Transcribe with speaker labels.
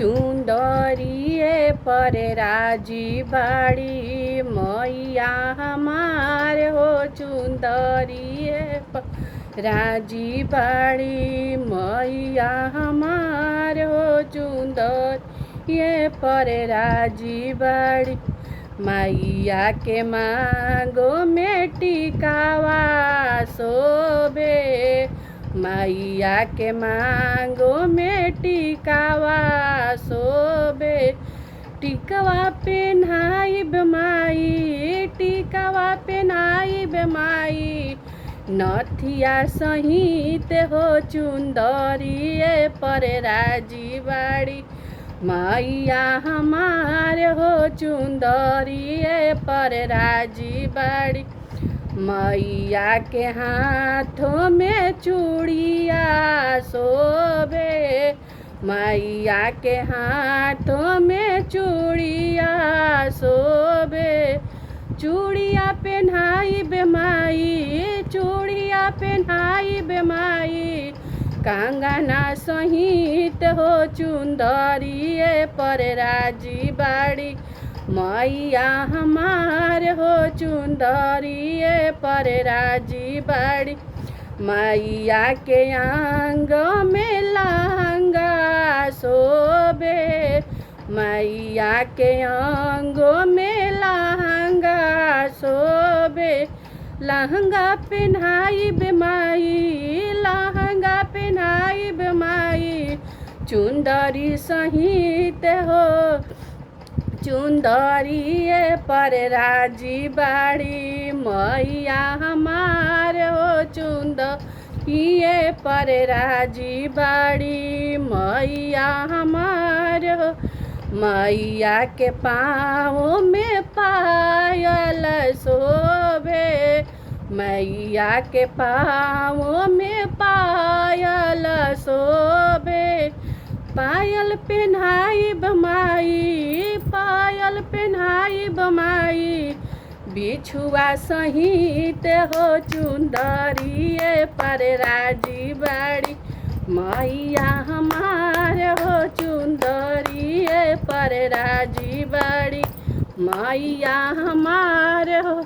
Speaker 1: चुंदरिए पर राजी बाड़ी मैया हमार हो। चुंदरिए पर राजी बाड़ी मैया हमार हो। चुंदरिए पर राजी बाड़ी मैया के मांगो में टिकावा शोभे। मैया के मांगो में टिकावा शोभे। टिकवा पेन्हाइब माई टिकवा पेन्हाइब माई नथिया सहित हो। चुंदरिए पर राजी बाड़ी मैया हमार हो। चुंदरिए पर राजी बाड़ी मैया के हाथों में चूड़िया शोभे। मैया के हाथों में चूड़िया शोभे। चूड़िया पेन्हाइब माई चूड़िया पेन्हाइब माई कंगना सहित हो। चुंदरिए पर राजी बाड़ी मैया हमार हो। चुंदरिए पर राजी बाड़ी मैया के आंग में लहंगा शोभे। मैया के आंगों में लहंगा शोभे। लहंगा पेन्हाइब माई लहंगा पेन्हाइब माई चुंदरी सहित हो। चुंदरिए पर राजी बाड़ी मैया हमार हो। चुंदरिए पर राजी बाड़ी मैया हमार हो। मैया के पाँव में पायल शोभे। मैया के पाँव में पायल शोभे। पायल पेन्हाइब माई पायल पेन्हाइब माई बिछुआ सहित हो। चुंदरिए पर राजी बाड़ी मैया हमार हो। चुंदरिए पर राजी बाड़ी मैया हमार हो।